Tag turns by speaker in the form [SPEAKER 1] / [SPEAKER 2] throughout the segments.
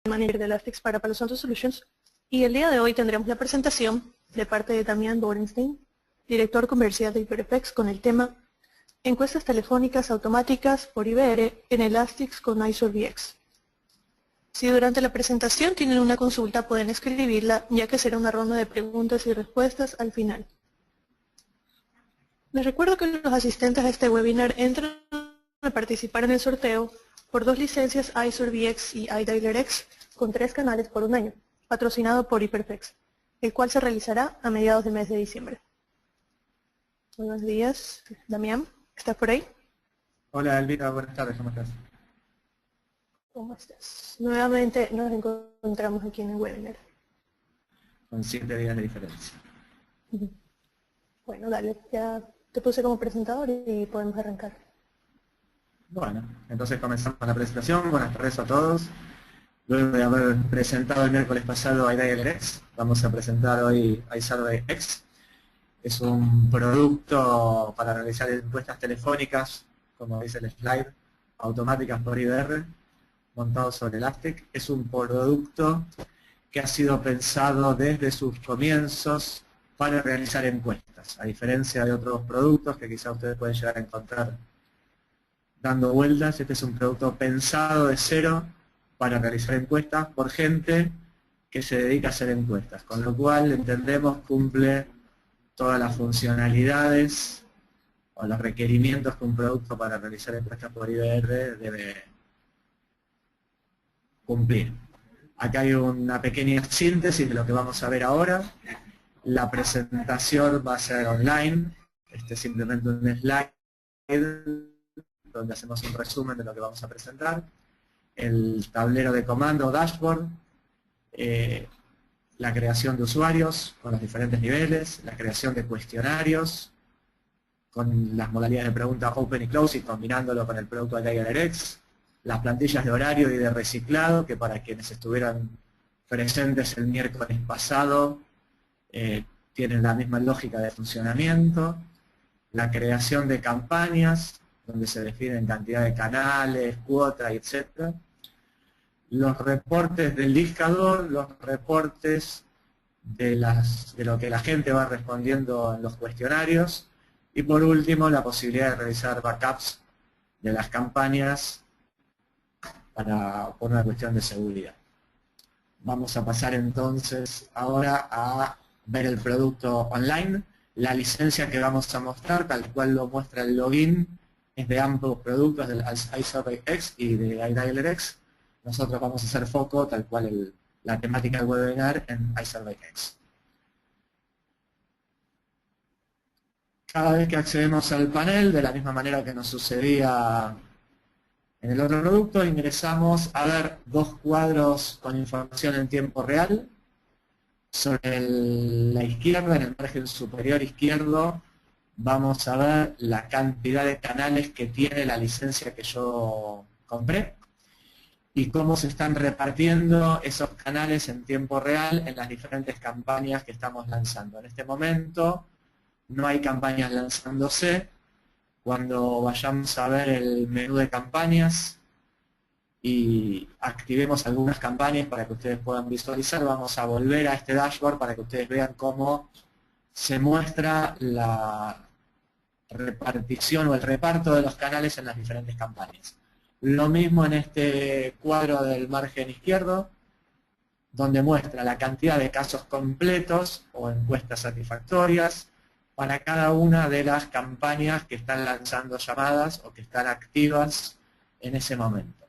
[SPEAKER 1] Manager de Elastic para Palo Alto Solutions, y el día de hoy tendremos la presentación de parte de Damián Borenstein, director comercial de HyperFX, con el tema Encuestas telefónicas automáticas por IBR en Elastic con Azure VX. Si durante la presentación tienen una consulta pueden escribirla, ya que será una ronda de preguntas y respuestas al final. Les recuerdo que los asistentes a este webinar entran a participar en el sorteo por 2 licencias Azure VX y iDialerX con 3 canales por un año, patrocinado por HyperFX, el cual se realizará a mediados del mes de diciembre. Buenos días, Damián, ¿estás por ahí?
[SPEAKER 2] Hola Elvira, buenas tardes, ¿cómo estás?
[SPEAKER 1] ¿Cómo estás? Nuevamente nos encontramos aquí en el webinar.
[SPEAKER 2] Con 7 días de diferencia.
[SPEAKER 1] Bueno, dale, ya te puse como presentador y podemos arrancar.
[SPEAKER 2] Bueno, entonces comenzamos con la presentación. Buenas tardes a todos. Luego de haber presentado el miércoles pasado iDialerX, vamos a presentar hoy iSurveyX. Es un producto para realizar encuestas telefónicas, como dice el slide, automáticas por IBR, montado sobre Elastic. Es un producto que ha sido pensado desde sus comienzos para realizar encuestas, a diferencia de otros productos que quizá ustedes pueden llegar a encontrar dando vueltas. Este es un producto pensado de cero para realizar encuestas por gente que se dedica a hacer encuestas, con lo cual entendemos cumple todas las funcionalidades o los requerimientos que un producto para realizar encuestas por IBR debe cumplir. Acá hay una pequeña síntesis de lo que vamos a ver ahora. La presentación va a ser online. Este es simplemente un slide donde hacemos un resumen de lo que vamos a presentar. El tablero de comando, dashboard, la creación de usuarios con los diferentes niveles, la creación de cuestionarios con las modalidades de pregunta open y close y combinándolo con el producto de iDialerX, las plantillas de horario y de reciclado, que para quienes estuvieran presentes el miércoles pasado tienen la misma lógica de funcionamiento, la creación de campañas, donde se definen cantidad de canales, cuotas, etc. Los reportes del discador, los reportes de lo que la gente va respondiendo en los cuestionarios, y por último la posibilidad de realizar backups de las campañas por una cuestión de seguridad. Vamos a pasar entonces ahora a ver el producto online. La licencia que vamos a mostrar, tal cual lo muestra el login, es de ambos productos, del iSurveyX y de iDialerX. Nosotros vamos a hacer foco, tal cual la temática del webinar, en iSurveyX. Cada vez que accedemos al panel, de la misma manera que nos sucedía en el otro producto, ingresamos a ver 2 cuadros con información en tiempo real. Sobre la izquierda, en el margen superior izquierdo, vamos a ver la cantidad de canales que tiene la licencia que yo compré y cómo se están repartiendo esos canales en tiempo real en las diferentes campañas que estamos lanzando. En este momento no hay campañas lanzándose. Cuando vayamos a ver el menú de campañas y activemos algunas campañas para que ustedes puedan visualizar, vamos a volver a este dashboard para que ustedes vean cómo se muestra la repartición o el reparto de los canales en las diferentes campañas. Lo mismo en este cuadro del margen izquierdo, donde muestra la cantidad de casos completos o encuestas satisfactorias para cada una de las campañas que están lanzando llamadas o que están activas en ese momento.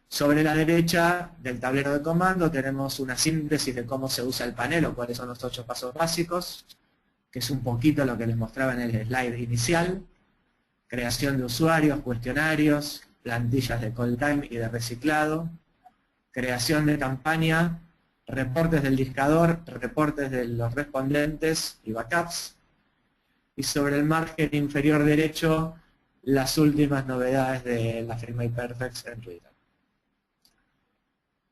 [SPEAKER 2] Sobre la derecha del tablero de comando tenemos una síntesis de cómo se usa el panel o cuáles son los 8 pasos básicos, que es un poquito lo que les mostraba en el slide inicial. Creación de usuarios, cuestionarios, plantillas de call time y de reciclado, creación de campaña, reportes del discador, reportes de los respondentes y backups. Y sobre el margen inferior derecho, las últimas novedades de la firma HyperFX en Twitter.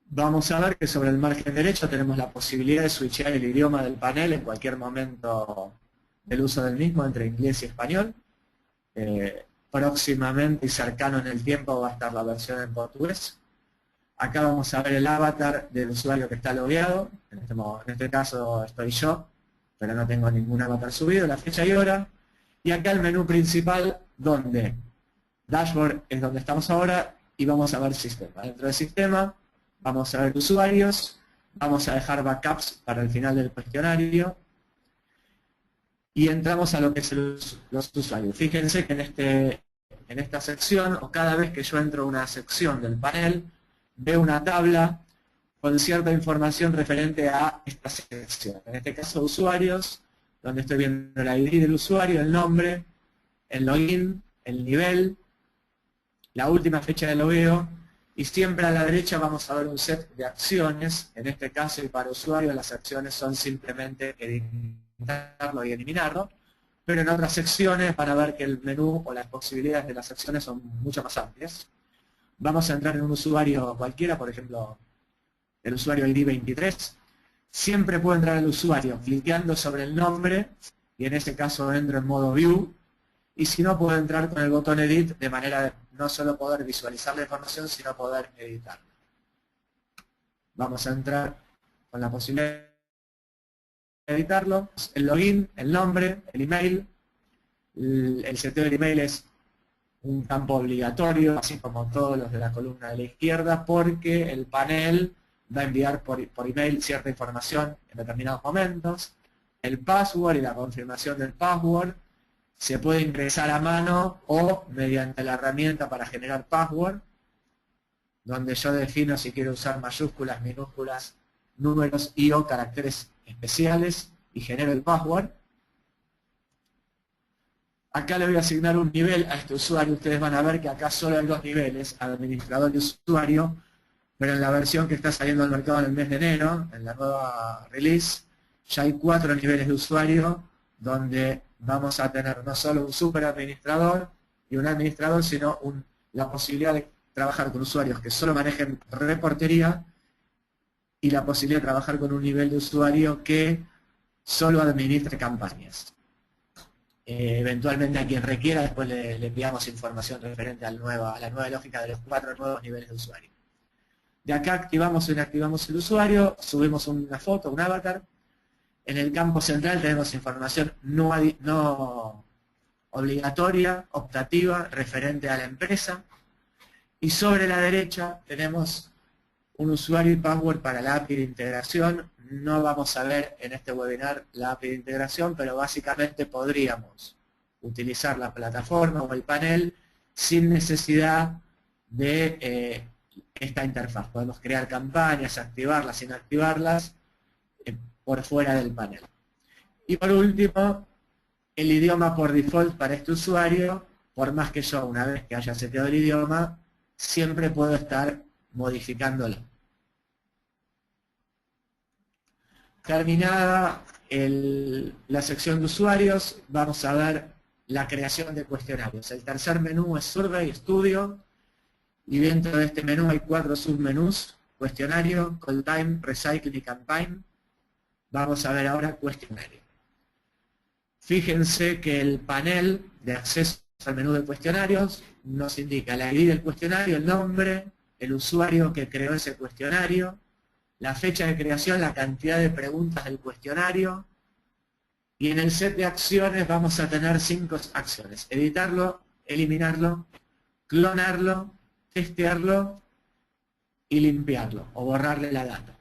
[SPEAKER 2] Vamos a ver que sobre el margen derecho tenemos la posibilidad de switchear el idioma del panel en cualquier momento del uso del mismo entre inglés y español. Próximamente y cercano en el tiempo va a estar la versión en portugués. Acá vamos a ver el avatar del usuario que está logueado. En este caso estoy yo, pero no tengo ningún avatar subido, la fecha y hora. Y acá el menú principal, donde Dashboard es donde estamos ahora, y vamos a ver sistema. Dentro del sistema vamos a ver usuarios, vamos a dejar backups para el final del cuestionario, y entramos a lo que es los usuarios. Fíjense que en esta sección, o cada vez que yo entro a una sección del panel, veo una tabla con cierta información referente a esta sección. En este caso, usuarios, donde estoy viendo el ID del usuario, el nombre, el login, el nivel, la última fecha de logueo, y siempre a la derecha vamos a ver un set de acciones. En este caso, y para usuarios, las acciones son simplemente editarlo y eliminarlo, pero en otras secciones van a ver que el menú o las posibilidades de las acciones son mucho más amplias. Vamos a entrar en un usuario cualquiera, por ejemplo, el usuario ID 23. Siempre puedo entrar al usuario cliqueando sobre el nombre, y en este caso entro en modo View, y si no, puedo entrar con el botón Edit, de manera de no solo poder visualizar la información, sino poder editarla. Vamos a entrar con la posibilidad de editarlo. El login, el nombre, el email. El seteo del email es un campo obligatorio, así como todos los de la columna de la izquierda, porque el panel va a enviar por email cierta información en determinados momentos. El password y la confirmación del password se puede ingresar a mano o mediante la herramienta para generar password, donde yo defino si quiero usar mayúsculas, minúsculas, números y o caracteres especiales, y genero el password. Acá le voy a asignar un nivel a este usuario. Ustedes van a ver que acá solo hay dos niveles, administrador y usuario, pero en la versión que está saliendo al mercado en el mes de enero, en la nueva release, ya hay 4 niveles de usuario, donde vamos a tener no solo un super administrador y un administrador, sino la posibilidad de trabajar con usuarios que solo manejen reportería, y la posibilidad de trabajar con un nivel de usuario que solo administre campañas. Eventualmente a quien requiera después le enviamos información referente a la nueva lógica de los 4 nuevos niveles de usuario. De acá activamos o inactivamos el usuario, subimos una foto, un avatar. En el campo central tenemos información no obligatoria, optativa, referente a la empresa. Y sobre la derecha tenemos un usuario y password para la API de integración. No vamos a ver en este webinar la API de integración, pero básicamente podríamos utilizar la plataforma o el panel sin necesidad de esta interfaz. Podemos crear campañas, activarlas, inactivarlas por fuera del panel. Y por último, el idioma por default para este usuario, por más que yo una vez que haya seteado el idioma, siempre puedo estar modificándolo. Terminada la sección de usuarios, vamos a ver la creación de cuestionarios. El tercer menú es Survey, Estudio, y dentro de este menú hay 4 submenús: cuestionario, call time, recycle y campaign. Vamos a ver ahora cuestionario. Fíjense que el panel de acceso al menú de cuestionarios nos indica el ID del cuestionario, el nombre, el usuario que creó ese cuestionario, la fecha de creación, la cantidad de preguntas del cuestionario, y en el set de acciones vamos a tener 5 acciones: editarlo, eliminarlo, clonarlo, testearlo y limpiarlo o borrarle la data.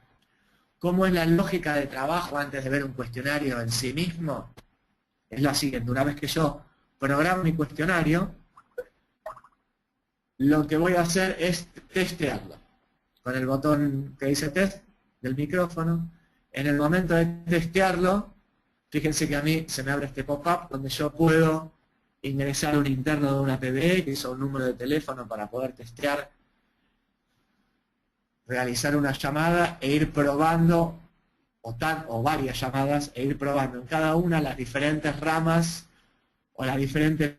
[SPEAKER 2] ¿Cómo es la lógica de trabajo antes de ver un cuestionario en sí mismo? Es la siguiente: una vez que yo programo mi cuestionario, lo que voy a hacer es testearlo. Con el botón que dice test del micrófono, en el momento de testearlo, fíjense que a mí se me abre este pop-up donde yo puedo ingresar un interno de una PBX o un número de teléfono para poder testear, realizar una llamada e ir probando, o varias llamadas, e ir probando en cada una las diferentes ramas o las diferentes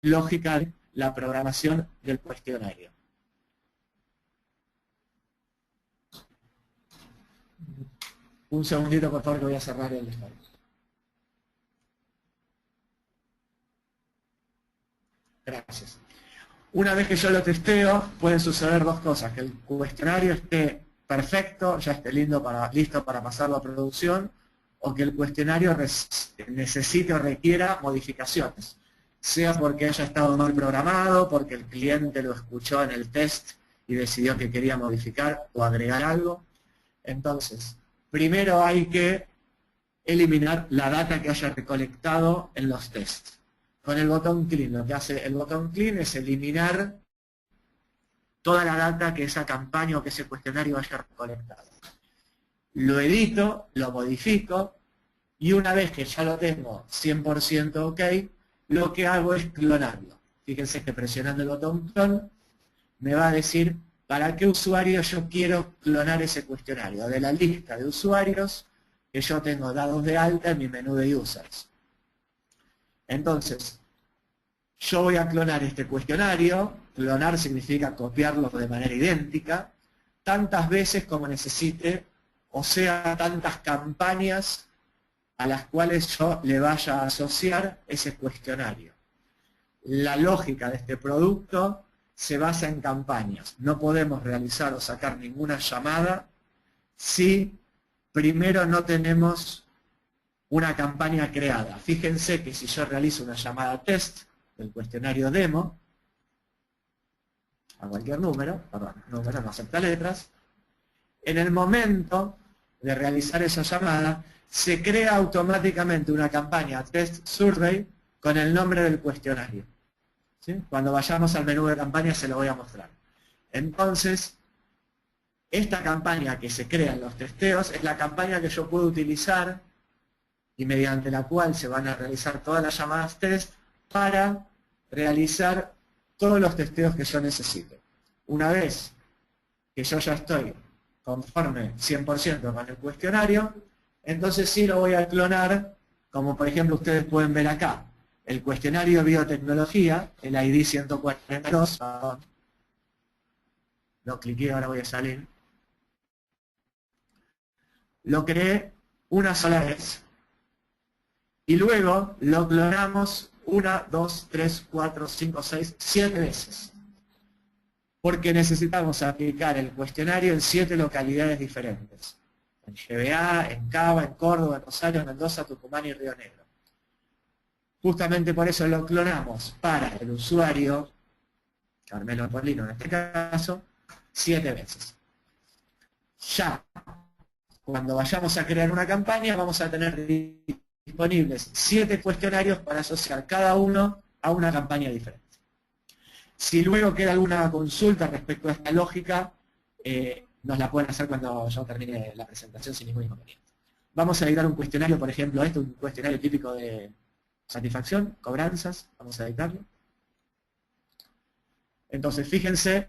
[SPEAKER 2] lógicas de la programación del cuestionario. Un segundito, por favor, que voy a cerrar el slide. Gracias. Una vez que yo lo testeo, pueden suceder dos cosas: que el cuestionario esté perfecto, ya esté listo para pasarlo a producción, o que el cuestionario necesite o requiera modificaciones, sea porque haya estado mal programado, porque el cliente lo escuchó en el test y decidió que quería modificar o agregar algo. Entonces, primero hay que eliminar la data que haya recolectado en los tests. Con el botón clean, lo que hace el botón clean es eliminar toda la data que esa campaña o que ese cuestionario haya recolectado. Lo edito, lo modifico, y una vez que ya lo tengo 100% ok, lo que hago es clonarlo. Fíjense que presionando el botón clon me va a decir para qué usuario yo quiero clonar ese cuestionario, de la lista de usuarios que yo tengo dados de alta en mi menú de users. Entonces, yo voy a clonar este cuestionario. Clonar significa copiarlo de manera idéntica, tantas veces como necesite, o sea, tantas campañas a las cuales yo le vaya a asociar ese cuestionario. La lógica de este producto se basa en campañas. No podemos realizar o sacar ninguna llamada si primero no tenemos una campaña creada. Fíjense que si yo realizo una llamada test del cuestionario demo, a cualquier número, perdón, número no acepta letras, en el momento de realizar esa llamada, se crea automáticamente una campaña test survey con el nombre del cuestionario. ¿Sí? Cuando vayamos al menú de campaña se lo voy a mostrar. Entonces, esta campaña que se crea en los testeos es la campaña que yo puedo utilizar y mediante la cual se van a realizar todas las llamadas test para realizar todos los testeos que yo necesite. Una vez que yo ya estoy conforme 100% con el cuestionario, entonces sí lo voy a clonar, como por ejemplo ustedes pueden ver acá, el cuestionario biotecnología, el ID 142, perdón, lo cliqué, ahora voy a salir, lo creé una sola vez, y luego lo clonamos 1, 2, 3, 4, 5, 6, 7 veces. Porque necesitamos aplicar el cuestionario en 7 localidades diferentes. En GBA, en Cava, en Córdoba, en Rosario, Mendoza, Tucumán y Río Negro. Justamente por eso lo clonamos para el usuario, Carmelo Polino en este caso, 7 veces. Ya, cuando vayamos a crear una campaña, vamos a tener disponibles 7 cuestionarios para asociar cada uno a una campaña diferente. Si luego queda alguna consulta respecto a esta lógica, nos la pueden hacer cuando yo termine la presentación sin ningún inconveniente. Vamos a editar un cuestionario, por ejemplo, un cuestionario típico de satisfacción, cobranzas, vamos a editarlo. Entonces, fíjense,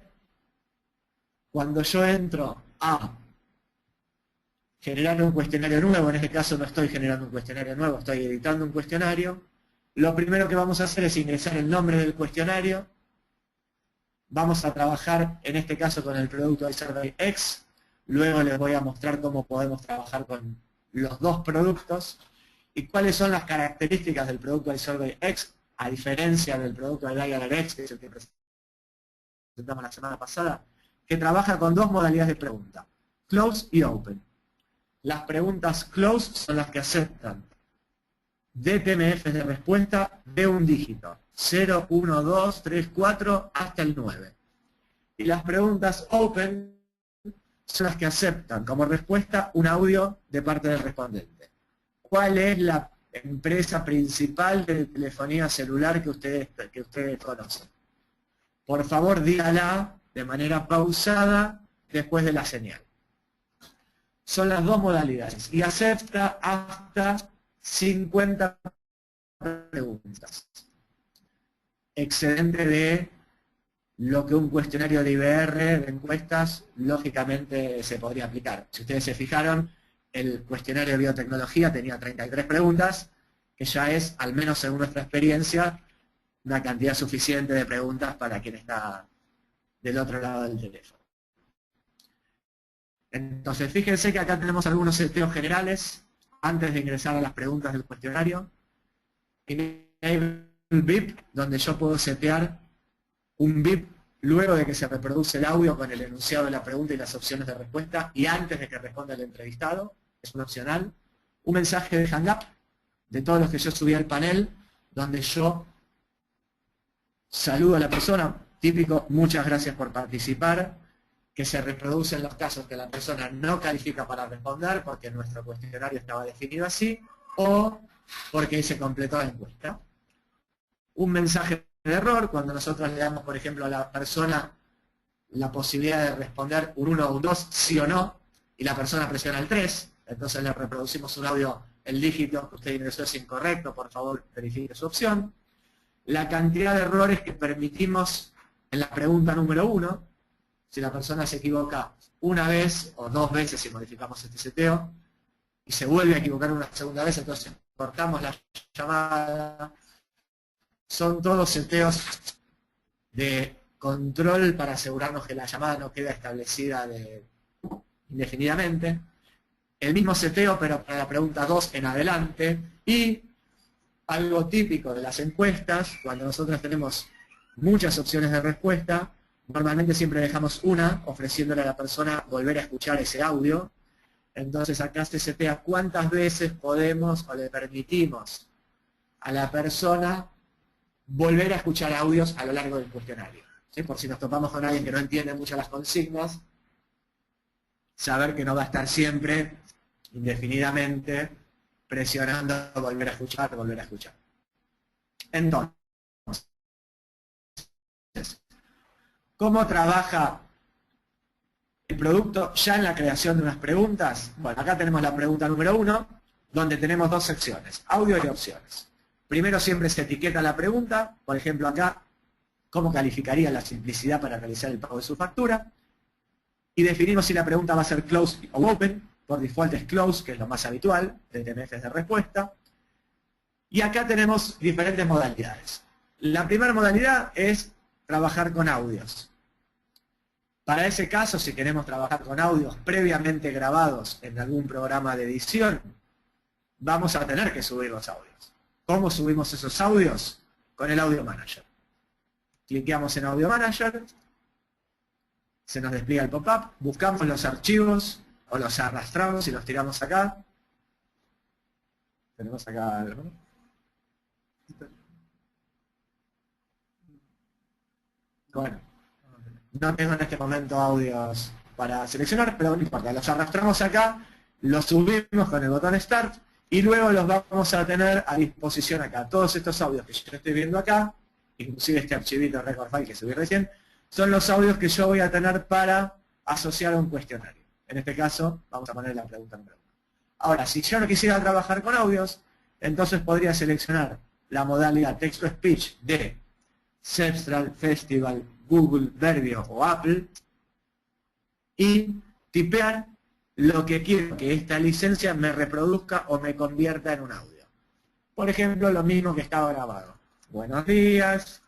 [SPEAKER 2] cuando yo entro a generar un cuestionario nuevo, en este caso no estoy generando un cuestionario nuevo, estoy editando un cuestionario, lo primero que vamos a hacer es ingresar el nombre del cuestionario. Vamos a trabajar, en este caso, con el producto iSurveyX. Luego les voy a mostrar cómo podemos trabajar con los dos productos y cuáles son las características del producto iSurveyX, a diferencia del producto de DialerX, que es el que presentamos la semana pasada, que trabaja con dos modalidades de pregunta, close y open. Las preguntas close son las que aceptan DTMFs de respuesta de un dígito, 0, 1, 2, 3, 4, hasta el 9. Y las preguntas open son las que aceptan como respuesta un audio de parte del respondente. ¿Cuál es la empresa principal de telefonía celular que ustedes conocen? Por favor, dígala de manera pausada después de la señal. Son las dos modalidades. Y acepta hasta 50 preguntas. Excedente de lo que un cuestionario de IBR, de encuestas, lógicamente se podría aplicar. Si ustedes se fijaron, el cuestionario de biotecnología tenía 33 preguntas, que ya es, al menos según nuestra experiencia, una cantidad suficiente de preguntas para quien está del otro lado del teléfono. Entonces, fíjense que acá tenemos algunos seteos generales antes de ingresar a las preguntas del cuestionario. Enable VIP, donde yo puedo setear un bip luego de que se reproduce el audio con el enunciado de la pregunta y las opciones de respuesta y antes de que responda el entrevistado, es un opcional. Un mensaje de hang up de todos los que yo subí al panel, donde yo saludo a la persona, típico, muchas gracias por participar, que se reproducen los casos que la persona no califica para responder porque nuestro cuestionario estaba definido así, o porque se completó la encuesta. Un mensaje de error, cuando nosotros le damos, por ejemplo, a la persona la posibilidad de responder un 1 o un 2, sí o no, y la persona presiona el 3, entonces le reproducimos un audio, el dígito que usted ingresó es incorrecto, por favor verifique su opción. La cantidad de errores que permitimos en la pregunta número 1, si la persona se equivoca una vez o 2 veces si modificamos este seteo, y se vuelve a equivocar una segunda vez, entonces cortamos la llamada. Son todos seteos de control para asegurarnos que la llamada no queda establecida indefinidamente. El mismo seteo, pero para la pregunta 2 en adelante. Y algo típico de las encuestas, cuando nosotros tenemos muchas opciones de respuesta, normalmente siempre dejamos una, ofreciéndole a la persona volver a escuchar ese audio. Entonces acá se setea cuántas veces podemos o le permitimos a la persona volver a escuchar audios a lo largo del cuestionario. ¿Sí? Por si nos topamos con alguien que no entiende mucho las consignas, saber que no va a estar siempre, indefinidamente, presionando volver a escuchar, volver a escuchar. Entonces, ¿cómo trabaja el producto ya en la creación de unas preguntas? Bueno, acá tenemos la pregunta número 1, donde tenemos 2 secciones, audio y opciones. Primero siempre se etiqueta la pregunta, por ejemplo acá, ¿cómo calificaría la simplicidad para realizar el pago de su factura? Y definimos si la pregunta va a ser close o open, por default es close, que es lo más habitual, de TMFs de respuesta. Y acá tenemos diferentes modalidades. La primera modalidad es trabajar con audios. Para ese caso, si queremos trabajar con audios previamente grabados en algún programa de edición, vamos a tener que subir los audios. ¿Cómo subimos esos audios? Con el Audio Manager. Cliqueamos en Audio Manager, se nos despliega el pop-up, buscamos los archivos o los arrastramos y los tiramos acá. Tenemos acá algo. Bueno, no tengo en este momento audios para seleccionar, pero no importa, los arrastramos acá, los subimos con el botón Start y luego los vamos a tener a disposición acá. Todos estos audios que yo estoy viendo acá, inclusive este archivito record file que subí recién, son los audios que yo voy a tener para asociar a un cuestionario. En este caso, vamos a poner la pregunta número 1. Ahora, si yo no quisiera trabajar con audios, entonces podría seleccionar la modalidad text-to-speech de Cepstral, Festival, Google, Verbio o Apple y tipear lo que quiero que esta licencia me reproduzca o me convierta en un audio. Por ejemplo, lo mismo que estaba grabado. Buenos días,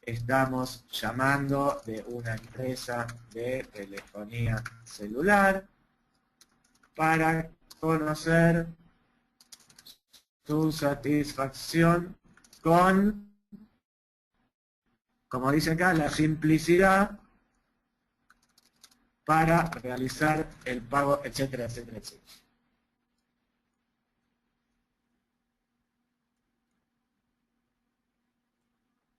[SPEAKER 2] estamos llamando de una empresa de telefonía celular para conocer su satisfacción con, como dice acá, la simplicidad para realizar el pago, etcétera, etcétera, etcétera.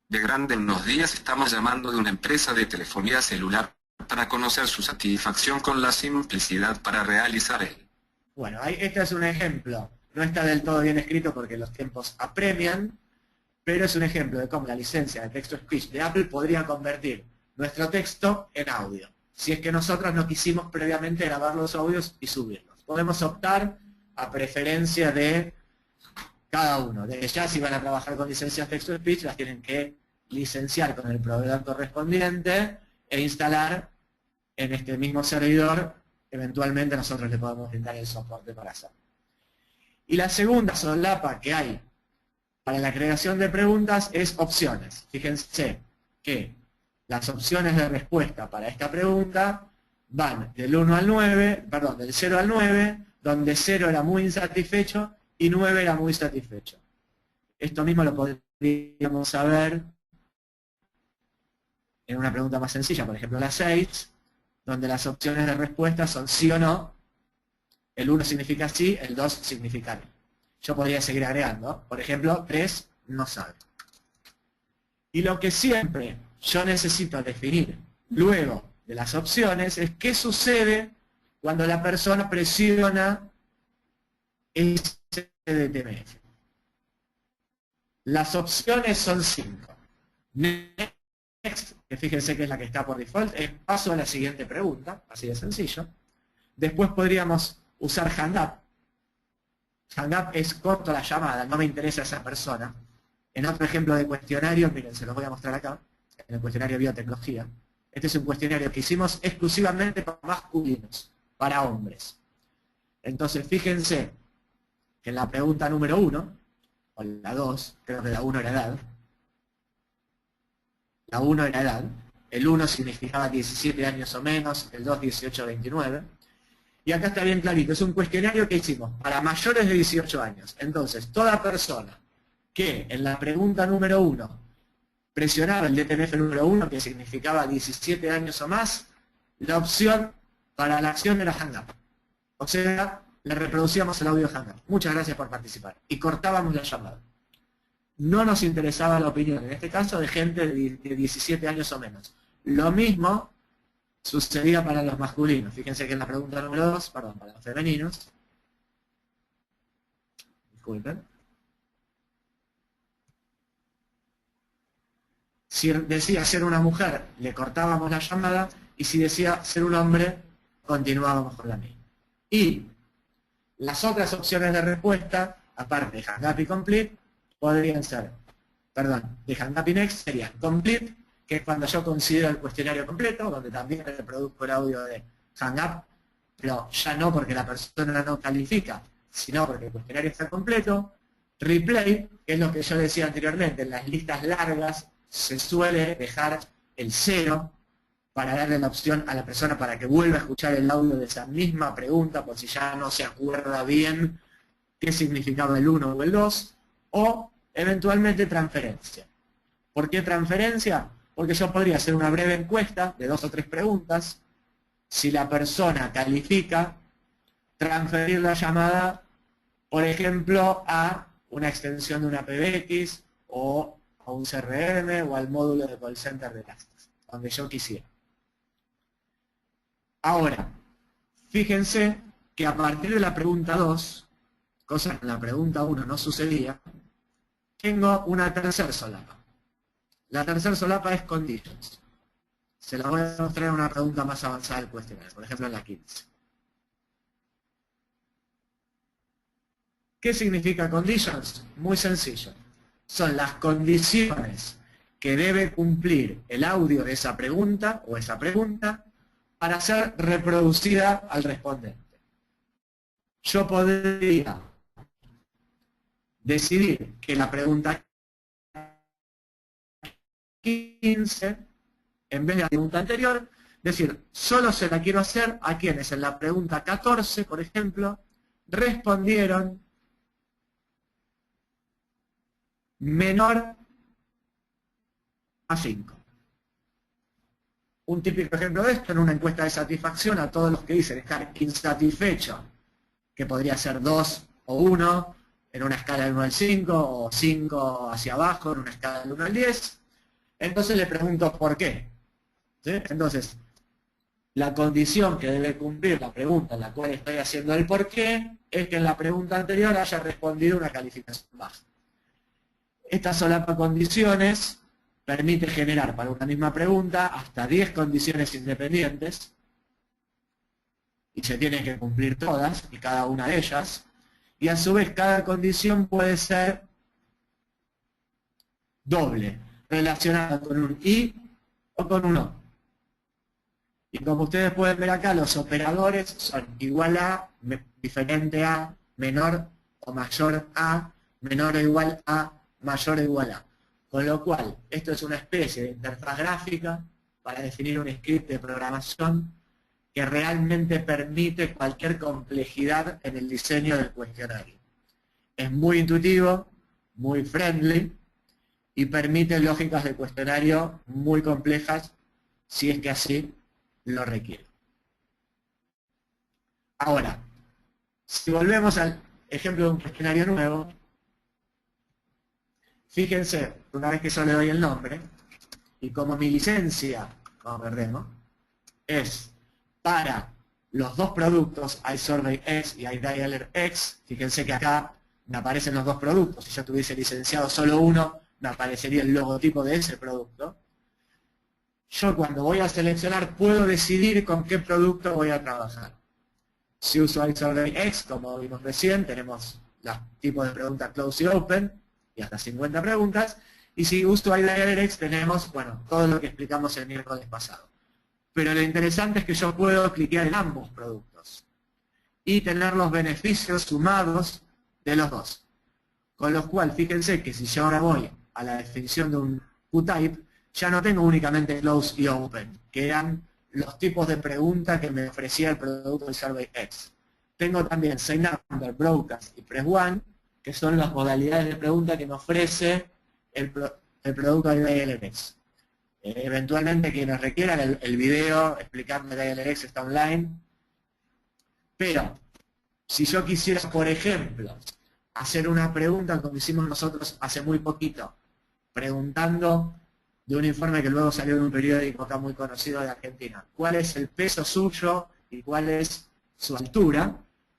[SPEAKER 3] De grande unos días estamos llamando de una empresa de telefonía celular para conocer su satisfacción con la simplicidad para realizar el.
[SPEAKER 2] Bueno, este es un ejemplo. No está del todo bien escrito porque los tiempos apremian, pero es un ejemplo de cómo la licencia de text-to-speech de Apple podría convertir nuestro texto en audio, si es que nosotros no quisimos previamente grabar los audios y subirlos. Podemos optar a preferencia de cada uno. Desde ya, si van a trabajar con licencias text-to-speech, las tienen que licenciar con el proveedor correspondiente e instalar en este mismo servidor. Eventualmente nosotros le podemos brindar el soporte para hacerlo. Y la segunda solapa que hay para la creación de preguntas es opciones. Fíjense que las opciones de respuesta para esta pregunta van del 1 al 9, perdón, del 0 al 9, donde 0 era muy insatisfecho y 9 era muy satisfecho. Esto mismo lo podríamos saber en una pregunta más sencilla, por ejemplo la 6, donde las opciones de respuesta son sí o no. El 1 significa sí, el 2 significa no. Yo podría seguir agregando. Por ejemplo, 3 no sabe. Y lo que siempre yo necesito definir luego de las opciones es qué sucede cuando la persona presiona ese DTMF. Las opciones son 5. Next, que fíjense que es la que está por default, es paso a la siguiente pregunta, así de sencillo. Después podríamos usar hang up. Hang up es corto la llamada, no me interesa esa persona. En otro ejemplo de cuestionario, miren, se los voy a mostrar acá, en el cuestionario biotecnología. Este es un cuestionario que hicimos exclusivamente para masculinos, para hombres. Entonces, fíjense que en la pregunta número 1, o la 2, creo que la 1 era edad. La 1 era edad. El 1 significaba 17 años o menos, el 2 18 o 29. Y acá está bien clarito, es un cuestionario que hicimos para mayores de 18 años. Entonces, toda persona que en la pregunta número 1 presionaba el DTMF número 1, que significaba 17 años o más, la opción para la acción era hang up. O sea, le reproducíamos el audio hang up. Muchas gracias por participar. Y cortábamos la llamada. No nos interesaba la opinión, en este caso, de gente de 17 años o menos. Lo mismo sucedía para los masculinos. Fíjense que en la pregunta número 2, perdón, para los femeninos. Disculpen. Si decía ser una mujer, le cortábamos la llamada, y si decía ser un hombre, continuábamos con la misma. Y las otras opciones de respuesta, aparte de hang up y complete, podrían ser, perdón, de hang up y next serían complete, que es cuando yo considero el cuestionario completo, donde también reproduzco el audio de hang up, pero ya no porque la persona no califica, sino porque el cuestionario está completo. Replay, que es lo que yo decía anteriormente, en las listas largas se suele dejar el 0 para darle la opción a la persona para que vuelva a escuchar el audio de esa misma pregunta, por si ya no se acuerda bien qué significaba el 1 o el 2, o eventualmente transferencia. ¿Por qué transferencia? Porque yo podría hacer una breve encuesta de 2 o 3 preguntas. Si la persona califica, transferir la llamada, por ejemplo, a una extensión de una PBX o a un CRM o al módulo de call center de Tasks, donde yo quisiera. Ahora, fíjense que a partir de la pregunta 2, cosa que en la pregunta 1 no sucedía, tengo una tercera solapa. La tercera solapa es conditions. Se la voy a mostrar en una pregunta más avanzada del cuestionario, por ejemplo en la 15. ¿Qué significa conditions? Muy sencillo. Son las condiciones que debe cumplir el audio de esa pregunta o esa pregunta para ser reproducida al respondente. Yo podría decidir que la pregunta 15, en vez de la pregunta anterior, decir, solo se la quiero hacer a quienes en la pregunta 14, por ejemplo, respondieron menor a 5. Un típico ejemplo de esto, en una encuesta de satisfacción, a todos los que dicen estar insatisfechos, que podría ser 2 o 1, en una escala del 1 al 5, o 5 hacia abajo, en una escala del 1 al 10, entonces le pregunto por qué. ¿Sí? Entonces, la condición que debe cumplir la pregunta en la cual estoy haciendo el por qué, es que en la pregunta anterior haya respondido una calificación baja. Esta solapa condiciones permite generar para una misma pregunta hasta 10 condiciones independientes y se tienen que cumplir todas y cada una de ellas, y a su vez cada condición puede ser doble, relacionada con un y o con un o. Y como ustedes pueden ver acá, los operadores son igual a, diferente a, menor o mayor a, menor o igual a, mayor o igual a. Con lo cual, esto es una especie de interfaz gráfica para definir un script de programación que realmente permite cualquier complejidad en el diseño del cuestionario. Es muy intuitivo, muy friendly, y permite lógicas de cuestionario muy complejas si es que así lo requiere. Ahora, si volvemos al ejemplo de un cuestionario nuevo, fíjense, una vez que yo le doy el nombre, y como mi licencia, vamos a ver demo, es para los dos productos, iSurveyX y iDialerX, fíjense que acá me aparecen los dos productos. Si yo tuviese licenciado solo uno, me aparecería el logotipo de ese producto. Yo cuando voy a seleccionar puedo decidir con qué producto voy a trabajar. Si uso iSurveyX, como vimos recién, tenemos los tipos de preguntas close y open, y hasta 50 preguntas. Y si uso iDialerX tenemos, bueno, todo lo que explicamos el miércoles pasado. Pero lo interesante es que yo puedo cliquear en ambos productos y tener los beneficios sumados de los dos. Con lo cual, fíjense que si yo ahora voy a la definición de un QType, ya no tengo únicamente close y open, que eran los tipos de preguntas que me ofrecía el producto de SurveyX. Tengo también SaveNumber, Broadcast y Press1, que son las modalidades de pregunta que me ofrece el producto de iDialerX. Eventualmente quienes requieran el video explicando iDialerX está online. Pero, si yo quisiera, por ejemplo, hacer una pregunta como hicimos nosotros hace muy poquito, preguntando de un informe que luego salió en un periódico acá muy conocido de Argentina, ¿cuál es el peso suyo y cuál es su altura?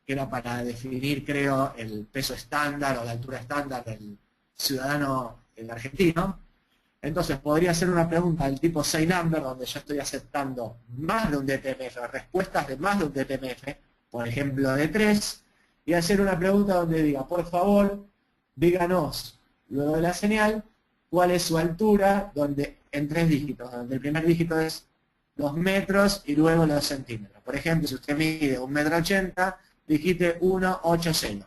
[SPEAKER 2] Que era para definir, creo, el peso estándar o la altura estándar del ciudadano argentino. Entonces podría hacer una pregunta del tipo SaveNumber, donde yo estoy aceptando más de un DTMF, respuestas de más de un DTMF, por ejemplo de 3, y hacer una pregunta donde diga, por favor, díganos, luego de la señal, cuál es su altura, donde en 3 dígitos, donde el primer dígito es los metros y luego los centímetros. Por ejemplo, si usted mide 1,80 m, digite 1,80.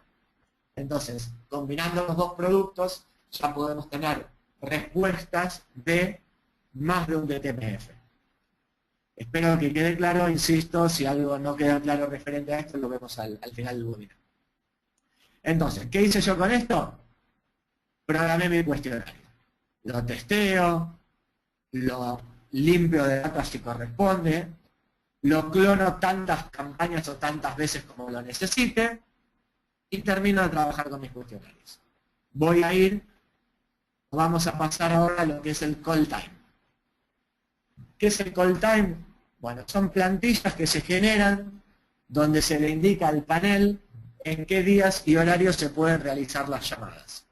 [SPEAKER 2] Entonces, combinando los dos productos, ya podemos tener respuestas de más de un DTMF. Espero que quede claro, insisto, si algo no queda claro referente a esto, lo vemos al final del webinar. Entonces, ¿qué hice yo con esto? Programé mi cuestionario. Lo testeo, lo limpio de datos si corresponde, lo clono tantas campañas o tantas veces como lo necesite, y termino de trabajar con mis cuestionarios. Vamos a pasar ahora a lo que es el call time. ¿Qué es el call time? Bueno, son plantillas que se generan donde se le indica al panel en qué días y horarios se pueden realizar las llamadas.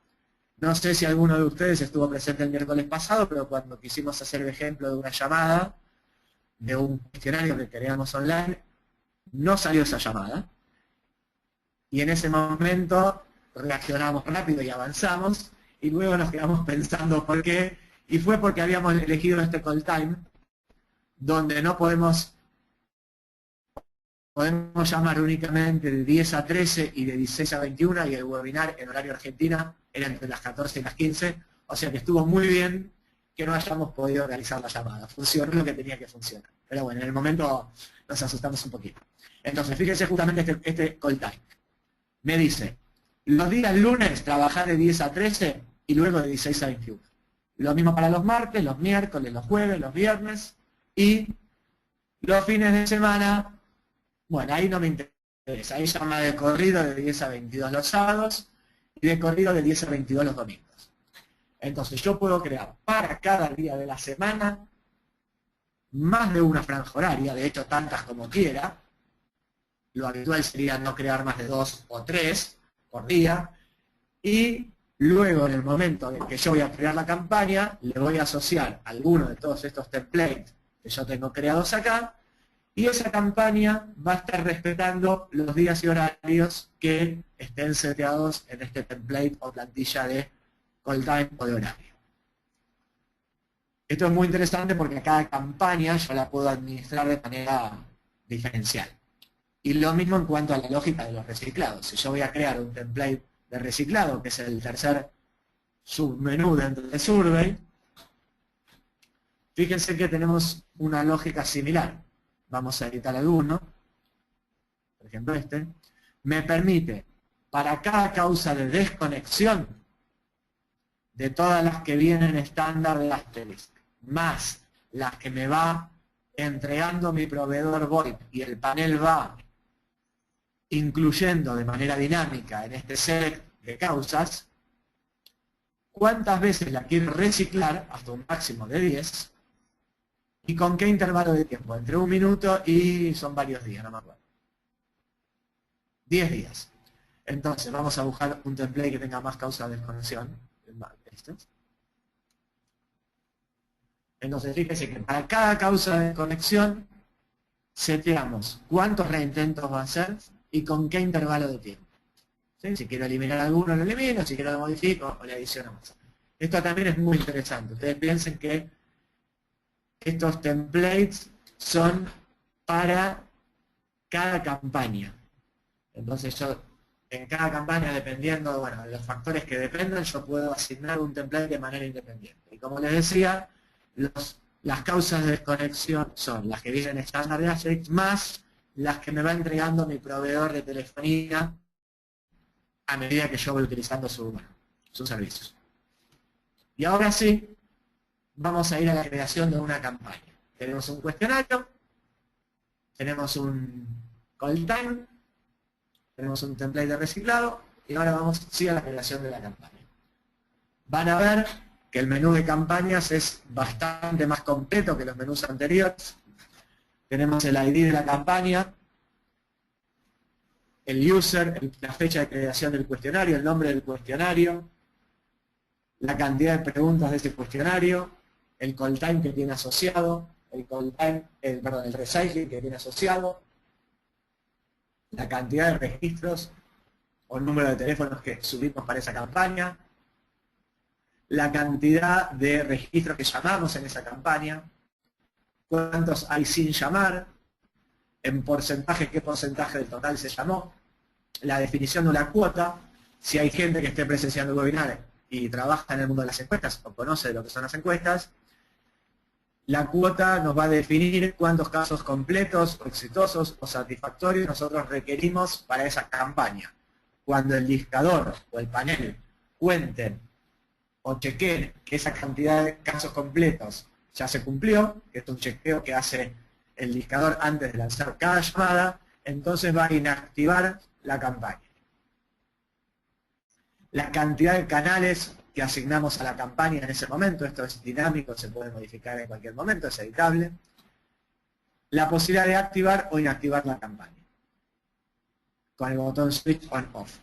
[SPEAKER 2] No sé si alguno de ustedes estuvo presente el miércoles pasado, pero cuando quisimos hacer el ejemplo de una llamada, de un cuestionario que queríamos online, no salió esa llamada. Y en ese momento reaccionamos rápido y avanzamos, y luego nos quedamos pensando por qué, y fue porque habíamos elegido este call time, donde no podemos llamar únicamente de 10 a 13 y de 16 a 21, y el webinar en horario Argentina era entre las 14 y las 15, o sea que estuvo muy bien que no hayamos podido realizar la llamada. Funcionó lo que tenía que funcionar. Pero bueno, en el momento nos asustamos un poquito. Entonces, fíjense justamente este call time. Me dice, los días lunes trabajar de 10 a 13 y luego de 16 a 21. Lo mismo para los martes, los miércoles, los jueves, los viernes y los fines de semana. Bueno, ahí no me interesa. Ahí llama de corrido de 10 a 22 los sábados y de corrido de 10 a 22 los domingos. Entonces yo puedo crear para cada día de la semana más de una franja horaria, de hecho tantas como quiera. Lo habitual sería no crear más de 2 o 3 por día. Y luego en el momento en que yo voy a crear la campaña, le voy a asociar alguno de todos estos templates que yo tengo creados acá, y esa campaña va a estar respetando los días y horarios que estén seteados en este template o plantilla de call time o de horario. Esto es muy interesante porque cada campaña yo la puedo administrar de manera diferencial. Y lo mismo en cuanto a la lógica de los reciclados. Si yo voy a crear un template de reciclado, que es el tercer submenú dentro de Survey, fíjense que tenemos una lógica similar. Vamos a editar alguno, por ejemplo este, me permite para cada causa de desconexión de todas las que vienen estándar de Asterisk, más las que me va entregando mi proveedor VoIP y el panel va incluyendo de manera dinámica en este select de causas, cuántas veces la quiero reciclar hasta un máximo de 10 y con qué intervalo de tiempo, entre 1 minuto y son varios días, no me acuerdo. 10 días. Entonces vamos a buscar un template que tenga más causas de desconexión. Entonces fíjense que para cada causa de desconexión seteamos cuántos reintentos va a ser y con qué intervalo de tiempo. ¿Sí? Si quiero eliminar alguno lo elimino, si quiero lo modifico o le adiciono más. Esto también es muy interesante. Ustedes piensen que estos templates son para cada campaña. Entonces yo en cada campaña, dependiendo de los factores que dependan, yo puedo asignar un template de manera independiente. Y como les decía, las causas de desconexión son las que vienen estándar de Asterisk más las que me va entregando mi proveedor de telefonía a medida que yo voy utilizando sus servicios. Y ahora sí, vamos a ir a la creación de una campaña. Tenemos un cuestionario, tenemos un call time, tenemos un template de reciclado y ahora vamos a la creación de la campaña. Van a ver que el menú de campañas es bastante más completo que los menús anteriores. Tenemos el ID de la campaña, el user, la fecha de creación del cuestionario, el nombre del cuestionario, la cantidad de preguntas de ese cuestionario, el call time que tiene asociado, el recycling que tiene asociado, la cantidad de registros o número de teléfonos que subimos para esa campaña, la cantidad de registros que llamamos en esa campaña, cuántos hay sin llamar, en porcentaje, qué porcentaje del total se llamó, la definición de una cuota, si hay gente que esté presenciando el webinar y trabaja en el mundo de las encuestas o conoce de lo que son las encuestas, la cuota nos va a definir cuántos casos completos, o exitosos o satisfactorios nosotros requerimos para esa campaña. Cuando el discador o el panel cuenten o chequeen que esa cantidad de casos completos ya se cumplió, que es un chequeo que hace el discador antes de lanzar cada llamada, entonces va a inactivar la campaña. La cantidad de canales que asignamos a la campaña en ese momento, esto es dinámico, se puede modificar en cualquier momento, es editable. La posibilidad de activar o inactivar la campaña con el botón Switch On-Off.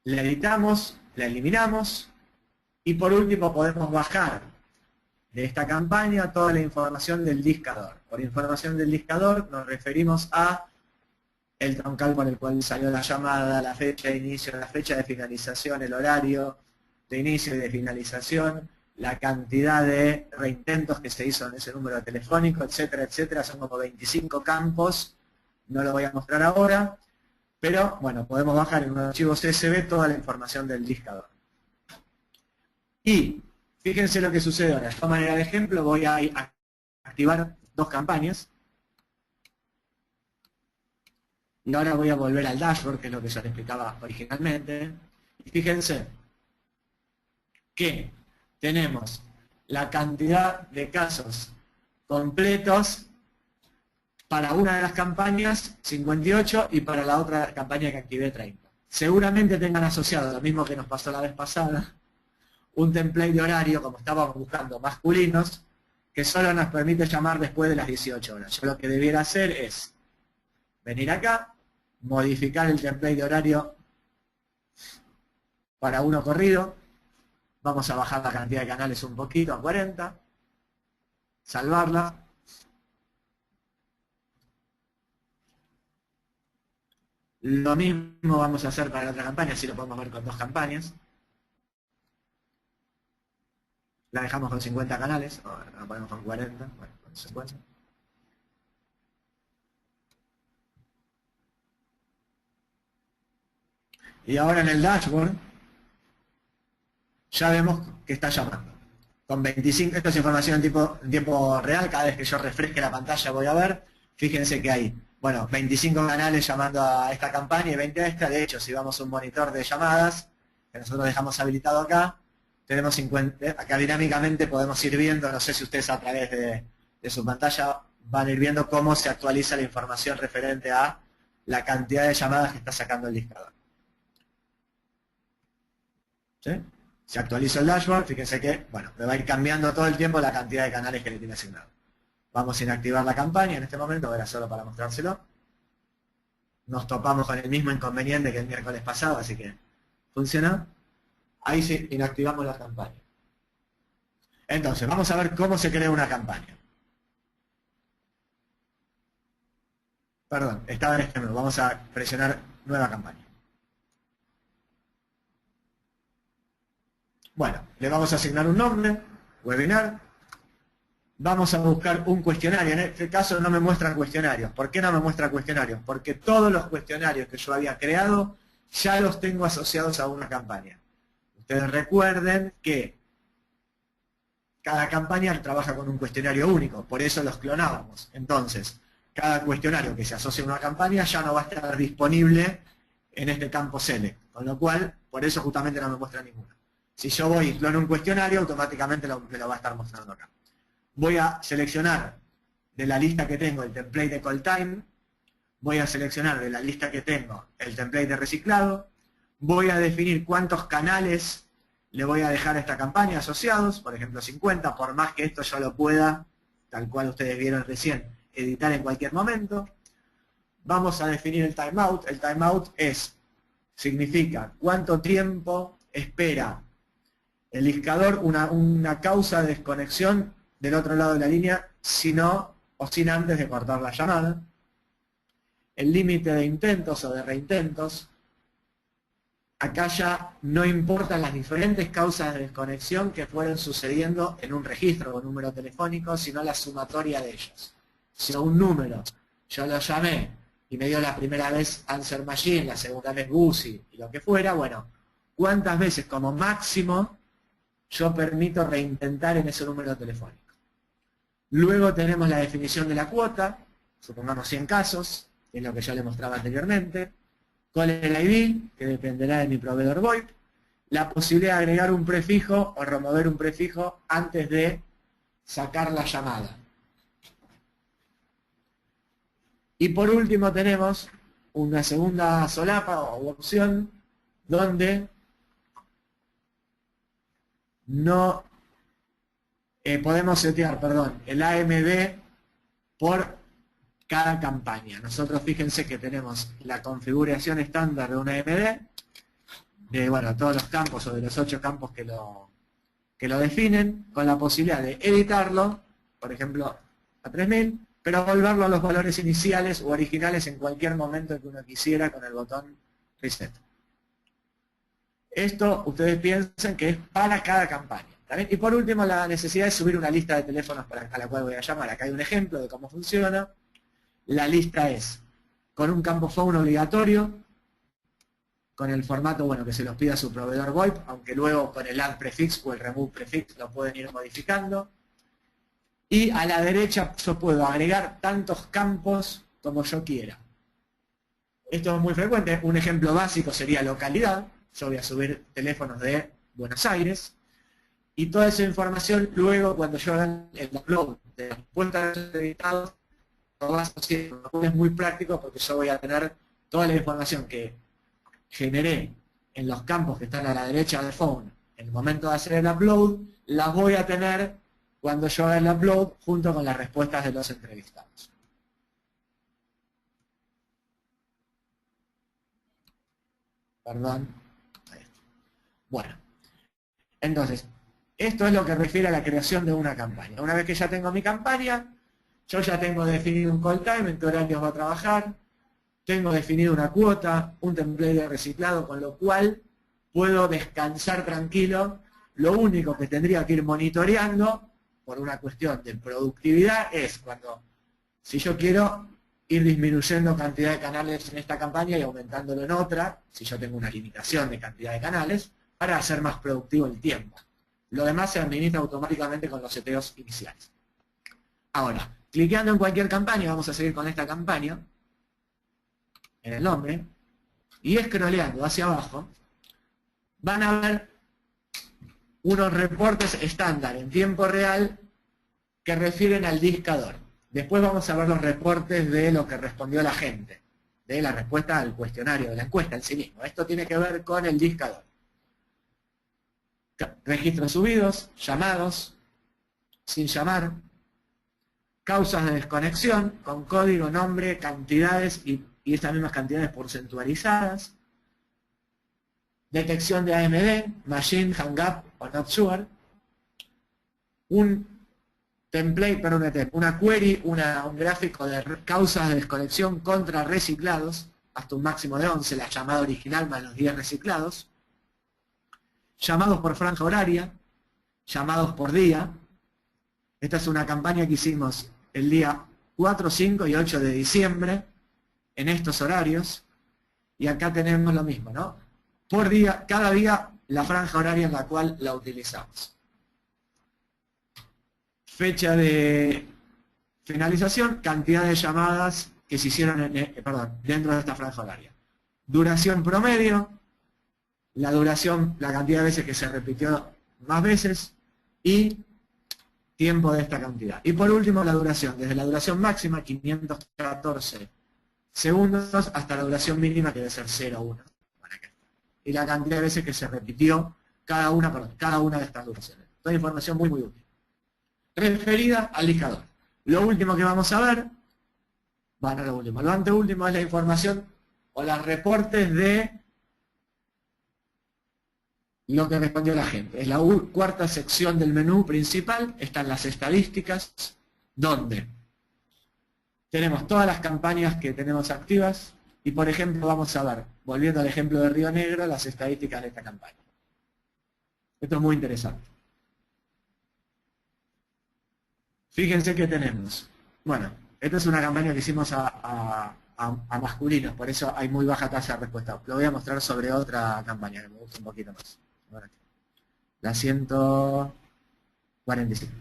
[SPEAKER 2] La editamos, la eliminamos y por último podemos bajar de esta campaña toda la información del discador. Por información del discador nos referimos a el troncal con el cual salió la llamada, la fecha de inicio, la fecha de finalización, el horario de inicio y de finalización, la cantidad de reintentos que se hizo en ese número telefónico, etcétera, etcétera. Son como 25 campos, no lo voy a mostrar ahora, pero bueno, podemos bajar en un archivo CSV toda la información del discador. Y fíjense lo que sucede ahora. De esta manera de ejemplo voy a activar dos campañas. Y ahora voy a volver al dashboard, que es lo que yo les explicaba originalmente. Y fíjense que tenemos la cantidad de casos completos para una de las campañas, 58, y para la otra campaña que activé, 30. Seguramente tengan asociado, lo mismo que nos pasó la vez pasada, un template de horario, como estábamos buscando, masculinos, que solo nos permite llamar después de las 18 horas. Yo lo que debiera hacer es venir acá, modificar el template de horario para uno corrido. Vamos a bajar la cantidad de canales un poquito, a 40. Salvarla. Lo mismo vamos a hacer para la otra campaña, así lo podemos ver con dos campañas. La dejamos con 50 canales, o la ponemos con 40, bueno, con 50. Y ahora en el dashboard ya vemos que está llamando. Con 25, esto es información en tiempo real, cada vez que yo refresque la pantalla voy a ver. Fíjense que hay, bueno, 25 canales llamando a esta campaña y 20 a esta. De hecho, si vamos a un monitor de llamadas, que nosotros dejamos habilitado acá, tenemos 50, acá dinámicamente podemos ir viendo, no sé si ustedes a través de su pantalla van a ir viendo cómo se actualiza la información referente a la cantidad de llamadas que está sacando el discador. ¿Sí? Si actualizo el dashboard, fíjense que, bueno, me va a ir cambiando todo el tiempo la cantidad de canales que le tiene asignado. Vamos a inactivar la campaña en este momento, era solo para mostrárselo. Nos topamos con el mismo inconveniente que el miércoles pasado, así que funciona. Ahí sí, inactivamos la campaña. Entonces, vamos a ver cómo se crea una campaña. Perdón, estaba en este menú. Vamos a presionar nueva campaña. Bueno, le vamos a asignar un nombre, webinar. Vamos a buscar un cuestionario. En este caso no me muestran cuestionarios. ¿Por qué no me muestra cuestionarios? Porque todos los cuestionarios que yo había creado ya los tengo asociados a una campaña. Ustedes recuerden que cada campaña trabaja con un cuestionario único, por eso los clonábamos. Entonces, cada cuestionario que se asocie a una campaña ya no va a estar disponible en este campo select, con lo cual, por eso justamente no me muestra ninguno. Si yo voy y clono un cuestionario, automáticamente me lo va a estar mostrando acá. Voy a seleccionar de la lista que tengo el template de call time, voy a seleccionar de la lista que tengo el template de reciclado, voy a definir cuántos canales le voy a dejar a esta campaña asociados, por ejemplo 50, por más que esto yo lo pueda, tal cual ustedes vieron recién, editar en cualquier momento. Vamos a definir el timeout. El timeout significa cuánto tiempo espera el discador una causa de desconexión del otro lado de la línea, si no o sin antes de cortar la llamada. El límite de intentos o de reintentos. Acá ya no importan las diferentes causas de desconexión que fueron sucediendo en un registro o número telefónico, sino la sumatoria de ellos. Si a un número yo lo llamé y me dio la primera vez Answer Machine, la segunda vez Guzzi y lo que fuera, bueno, ¿cuántas veces como máximo yo permito reintentar en ese número telefónico? Luego tenemos la definición de la cuota, supongamos 100 casos, que es lo que yo le mostraba anteriormente. ¿Cuál es el ID? Que dependerá de mi proveedor VoIP. La posibilidad de agregar un prefijo o remover un prefijo antes de sacar la llamada. Y por último tenemos una segunda solapa o opción donde no podemos setear, el AMD por cada campaña. Nosotros fíjense que tenemos la configuración estándar de una AMD, de todos los campos o de los 8 campos que lo definen, con la posibilidad de editarlo, por ejemplo, a 3000, pero volverlo a los valores iniciales o originales en cualquier momento que uno quisiera con el botón Reset. Esto ustedes piensen que es para cada campaña. ¿También? Y por último, la necesidad de subir una lista de teléfonos a la cual voy a llamar. Acá hay un ejemplo de cómo funciona. La lista es con un campo phone obligatorio, con el formato que se los pida su proveedor VoIP, aunque luego con el add prefix o el remove prefix lo pueden ir modificando. Y a la derecha yo puedo agregar tantos campos como yo quiera. Esto es muy frecuente. Un ejemplo básico sería localidad. Yo voy a subir teléfonos de Buenos Aires. Y toda esa información luego cuando yo haga el upload de las cuentas editadas, es muy práctico porque yo voy a tener toda la información que generé en los campos que están a la derecha del phone en el momento de hacer el upload, las voy a tener cuando yo haga el upload junto con las respuestas de los entrevistados. Perdón. Ahí está. Bueno, entonces, esto es lo que refiere a la creación de una campaña. Una vez que ya tengo mi campaña, yo ya tengo definido un call time, en qué horarios va a trabajar, tengo definido una cuota, un template de reciclado, con lo cual puedo descansar tranquilo. Lo único que tendría que ir monitoreando, por una cuestión de productividad, es si yo quiero ir disminuyendo cantidad de canales en esta campaña y aumentándolo en otra, si yo tengo una limitación de cantidad de canales, para hacer más productivo el tiempo. Lo demás se administra automáticamente con los seteos iniciales. Ahora, cliqueando en cualquier campaña, vamos a seguir con esta campaña, en el nombre, y scrolleando hacia abajo, van a ver unos reportes estándar en tiempo real que refieren al discador. Después vamos a ver los reportes de lo que respondió la gente, de la respuesta al cuestionario, de la encuesta en sí mismo. Esto tiene que ver con el discador. Registros subidos, llamados, sin llamar, causas de desconexión, con código, nombre, cantidades y estas mismas cantidades porcentualizadas, detección de AMD, machine, hang up o not sure, un template, perdón, una query, un gráfico de causas de desconexión contra reciclados, hasta un máximo de 11, la llamada original más los 10 reciclados, llamados por franja horaria, llamados por día. Esta es una campaña que hicimos el día 4, 5 y 8 de diciembre, en estos horarios, y acá tenemos lo mismo, ¿no? Por día, cada día, la franja horaria en la cual la utilizamos. Fecha de finalización, cantidad de llamadas que se hicieron dentro de esta franja horaria. Duración promedio, la duración, la cantidad de veces que se repitió más veces, y tiempo de esta cantidad. Y por último la duración, desde la duración máxima, 514 segundos, hasta la duración mínima que debe ser 0,1. Y la cantidad de veces que se repitió cada una de estas duraciones. Toda información muy útil. Referida al discador. Lo último que vamos a ver, lo anteúltimo es la información o los reportes de lo que respondió la gente. Es la cuarta sección del menú principal, están las estadísticas, donde tenemos todas las campañas que tenemos activas, y por ejemplo vamos a ver, volviendo al ejemplo de Río Negro, las estadísticas de esta campaña. Esto es muy interesante. Fíjense que tenemos. Bueno, esta es una campaña que hicimos a masculinos, por eso hay muy baja tasa de respuesta. Lo voy a mostrar sobre otra campaña que me gusta un poquito más. La 145.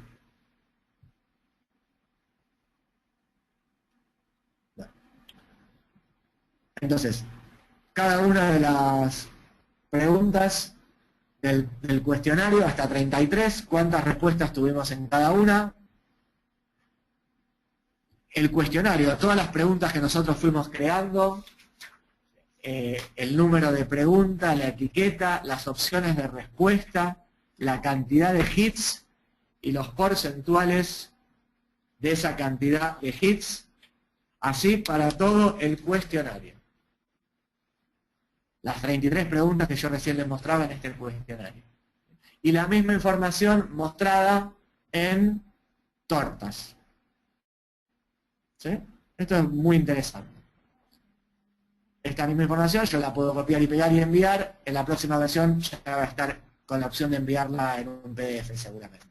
[SPEAKER 2] Bueno. Entonces, cada una de las preguntas del cuestionario, hasta 33, cuántas respuestas tuvimos en cada una. El cuestionario, todas las preguntas que nosotros fuimos creando, el número de preguntas, la etiqueta, las opciones de respuesta, la cantidad de hits y los porcentuales de esa cantidad de hits, así para todo el cuestionario. Las 33 preguntas que yo recién les mostraba en este cuestionario. Y la misma información mostrada en tortas. ¿Sí? Esto es muy interesante. Esta misma información yo la puedo copiar y pegar y enviar. En la próxima versión ya va a estar con la opción de enviarla en un PDF seguramente.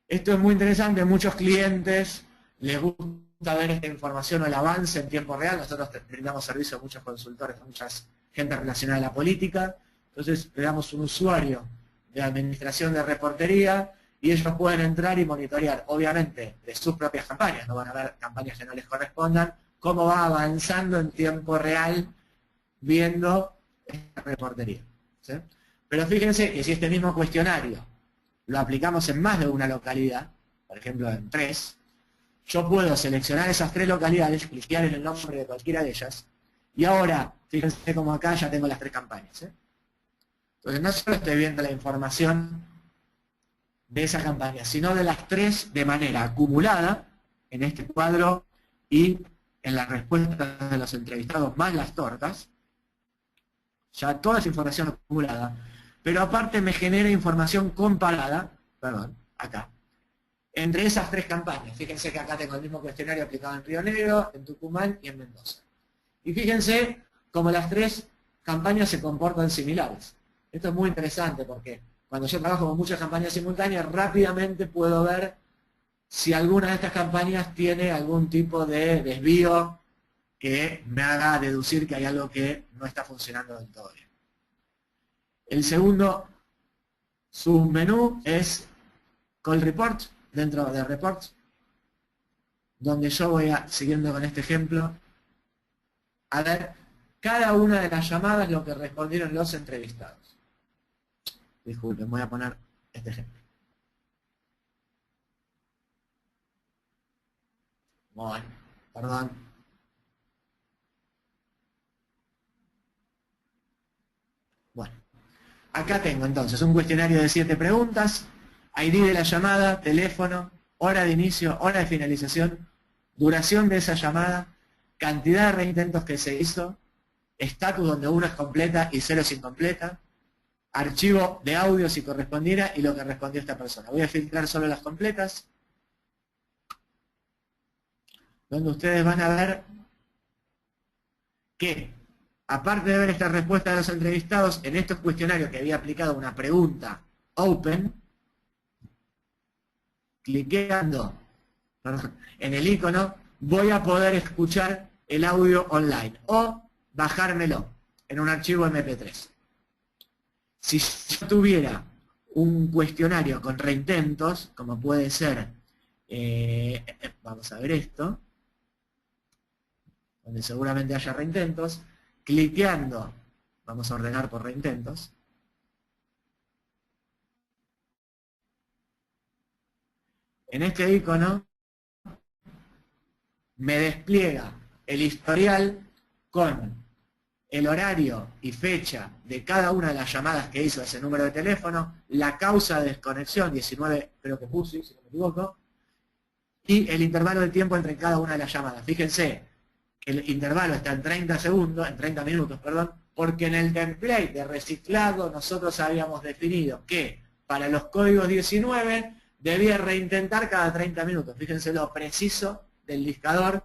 [SPEAKER 2] Esto es muy interesante. Muchos clientes les gusta ver esta información o el avance en tiempo real. Nosotros brindamos servicio a muchos consultores, a mucha gente relacionada a la política. Entonces le damos un usuario de administración de reportería y ellos pueden entrar y monitorear, obviamente, de sus propias campañas. No van a ver campañas que no les correspondan, cómo va avanzando en tiempo real viendo esta reportería. ¿Sí? Pero fíjense que si este mismo cuestionario lo aplicamos en más de una localidad, por ejemplo en 3, yo puedo seleccionar esas 3 localidades, clicar en el nombre de cualquiera de ellas, y ahora, fíjense como acá ya tengo las 3 campañas. Entonces no solo estoy viendo la información de esa campaña, sino de las 3 de manera acumulada, en este cuadro, y en las respuestas de los entrevistados más las tortas, ya toda esa información acumulada, pero aparte me genera información comparada, acá, entre esas 3 campañas. Fíjense que acá tengo el mismo cuestionario aplicado en Río Negro, en Tucumán y en Mendoza. Y fíjense cómo las 3 campañas se comportan similares. Esto es muy interesante porque cuando yo trabajo con muchas campañas simultáneas, rápidamente puedo ver si alguna de estas campañas tiene algún tipo de desvío que me haga deducir que hay algo que no está funcionando del todo bien. El segundo submenú es Call Report, dentro de Reports, donde yo voy siguiendo con este ejemplo, a ver cada una de las llamadas lo que respondieron los entrevistados. Disculpen, voy a poner este ejemplo. Bueno, perdón. Bueno, acá tengo entonces un cuestionario de 7 preguntas, ID de la llamada, teléfono, hora de inicio, hora de finalización, duración de esa llamada, cantidad de reintentos que se hizo, estatus donde uno es completa y 0 es incompleta, archivo de audio si correspondiera y lo que respondió esta persona. Voy a filtrar solo las completas, donde ustedes van a ver que, aparte de ver esta respuesta de los entrevistados, en estos cuestionarios que había aplicado una pregunta open, cliqueando en el icono, voy a poder escuchar el audio online o bajármelo en un archivo MP3. Si yo tuviera un cuestionario con reintentos, como puede ser, vamos a ver esto, donde seguramente haya reintentos, cliqueando, vamos a ordenar por reintentos, en este icono me despliega el historial con el horario y fecha de cada una de las llamadas que hizo a ese número de teléfono, la causa de desconexión, 19 creo que puse, si no me equivoco, y el intervalo de tiempo entre cada una de las llamadas. Fíjense, el intervalo está en 30 segundos, en 30 minutos, perdón, porque en el template de reciclado nosotros habíamos definido que para los códigos 19 debía reintentar cada 30 minutos. Fíjense lo preciso del discador,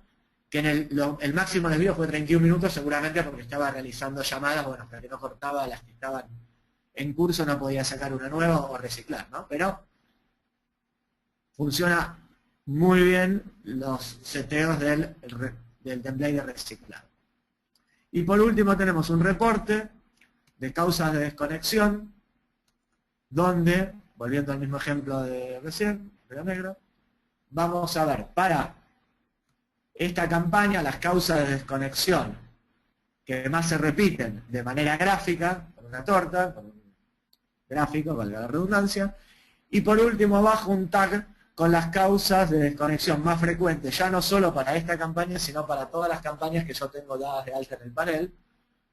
[SPEAKER 2] que en el máximo desvío fue 31 minutos, seguramente porque estaba realizando llamadas, bueno, para que no cortaba las que estaban en curso, no podía sacar una nueva o reciclar, ¿no? Pero funciona muy bien los seteos del template de reciclado. Y por último tenemos un reporte de causas de desconexión, donde, volviendo al mismo ejemplo de recién, pero negro, vamos a ver para esta campaña las causas de desconexión que más se repiten de manera gráfica, con una torta, con un gráfico, valga la redundancia, y por último abajo un tag con las causas de desconexión más frecuentes, ya no solo para esta campaña, sino para todas las campañas que yo tengo dadas de alta en el panel,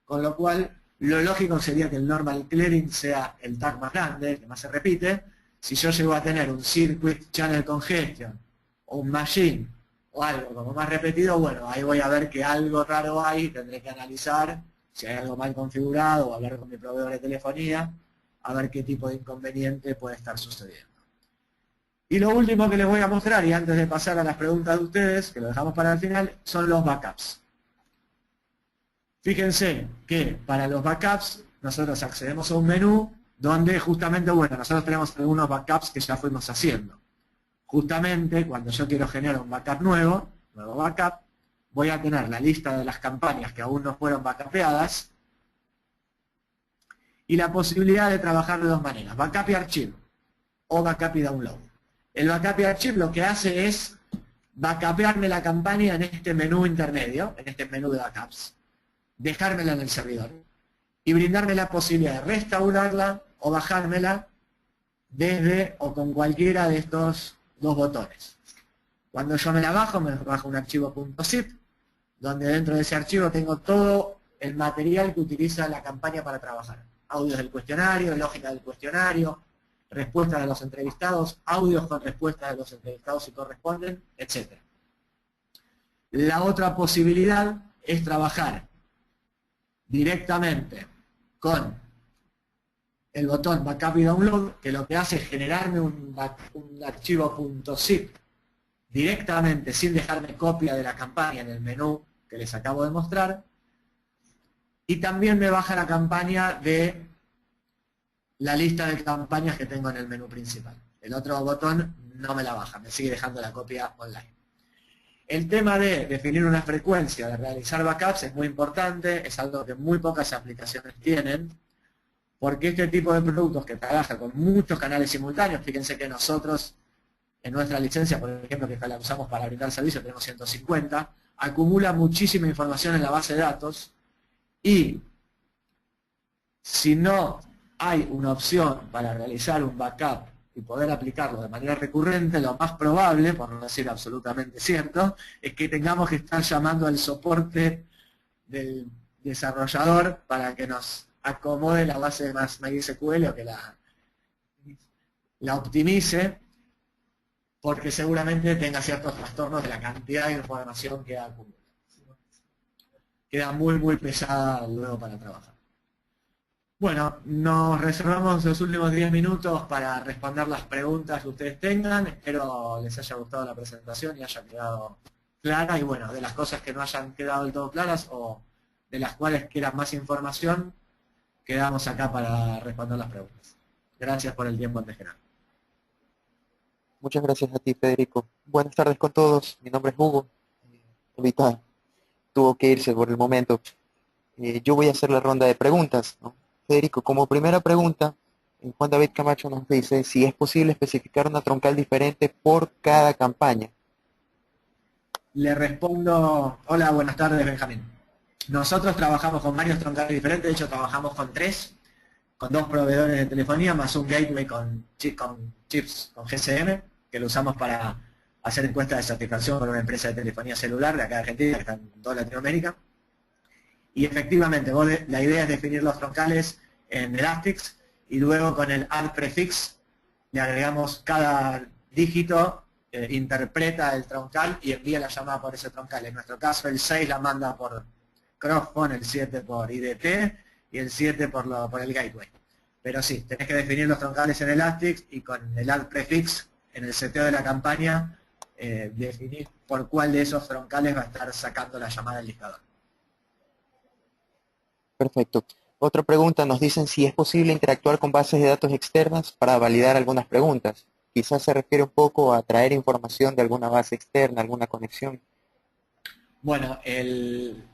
[SPEAKER 2] con lo cual lo lógico sería que el normal clearing sea el tag más grande, el que más se repite. Si yo llego a tener un circuit channel congestion o un machine o algo como más repetido, bueno, ahí voy a ver que algo raro hay, tendré que analizar si hay algo mal configurado o hablar con mi proveedor de telefonía, a ver qué tipo de inconveniente puede estar sucediendo. Y lo último que les voy a mostrar, y antes de pasar a las preguntas de ustedes, que lo dejamos para el final, son los backups. Fíjense que para los backups nosotros accedemos a un menú donde justamente, bueno, nosotros tenemos algunos backups que ya fuimos haciendo. Justamente cuando yo quiero generar un backup nuevo backup, voy a tener la lista de las campañas que aún no fueron backupeadas y la posibilidad de trabajar de dos maneras, backup y archivo o backup y download. El backup y archivo lo que hace es backupearme la campaña en este menú intermedio, en este menú de backups, dejármela en el servidor y brindarme la posibilidad de restaurarla o bajármela desde o con cualquiera de estos dos botones. Cuando yo me bajo un archivo .zip, donde dentro de ese archivo tengo todo el material que utiliza la campaña para trabajar. Audios del cuestionario, lógica del cuestionario, respuestas de los entrevistados, audios con respuestas de los entrevistados si corresponden, etc. La otra posibilidad es trabajar directamente con el botón Backup y Download, que lo que hace es generarme un archivo .zip directamente sin dejarme copia de la campaña en el menú que les acabo de mostrar, y también me baja la campaña de la lista de campañas que tengo en el menú principal. El otro botón no me la baja, me sigue dejando la copia online. El tema de definir una frecuencia de realizar backups es muy importante, es algo que muy pocas aplicaciones tienen, porque este tipo de productos que trabaja con muchos canales simultáneos, fíjense que nosotros en nuestra licencia, por ejemplo, que la usamos para brindar servicio, tenemos 150, acumula muchísima información en la base de datos y si no hay una opción para realizar un backup y poder aplicarlo de manera recurrente, lo más probable, por no decir absolutamente cierto, es que tengamos que estar llamando al soporte del desarrollador para que nos acomode la base de MySQL o que la optimice, porque seguramente tenga ciertos trastornos de la cantidad de información que acumula. Queda muy pesada luego para trabajar. Bueno, nos reservamos los últimos 10 minutos para responder las preguntas que ustedes tengan. Espero les haya gustado la presentación y haya quedado clara. Y bueno, de las cosas que no hayan quedado del todo claras o de las cuales quieran más información, quedamos acá para responder las preguntas. Gracias por el tiempo antes que nada.
[SPEAKER 4] Muchas gracias a ti, Federico. Buenas tardes con todos. Mi nombre es Hugo. Ahorita tuvo que irse por el momento. Yo voy a hacer la ronda de preguntas, ¿no? Federico, como primera pregunta, Juan David Camacho nos dice si es posible especificar una troncal diferente por cada campaña.
[SPEAKER 2] Le respondo, hola, buenas tardes, Benjamín. Nosotros trabajamos con varios troncales diferentes, de hecho trabajamos con 3, con 2 proveedores de telefonía, más un gateway con chips, con GSM, que lo usamos para hacer encuestas de satisfacción con una empresa de telefonía celular de acá de Argentina, que está en toda Latinoamérica. Y efectivamente, la idea es definir los troncales en Elastic y luego con el add prefix le agregamos cada dígito, interpreta el troncal y envía la llamada por ese troncal. En nuestro caso el 6 la manda por Crossphone, el 7 por IDT y el 7 por el gateway. Pero sí, tenés que definir los troncales en Elastic y con el add prefix en el seteo de la campaña definir por cuál de esos troncales va a estar sacando la llamada del listador.
[SPEAKER 4] Perfecto. Otra pregunta, nos dicen si es posible interactuar con bases de datos externas para validar algunas preguntas. Quizás se refiere un poco a traer información de alguna base externa, alguna conexión.
[SPEAKER 2] Bueno,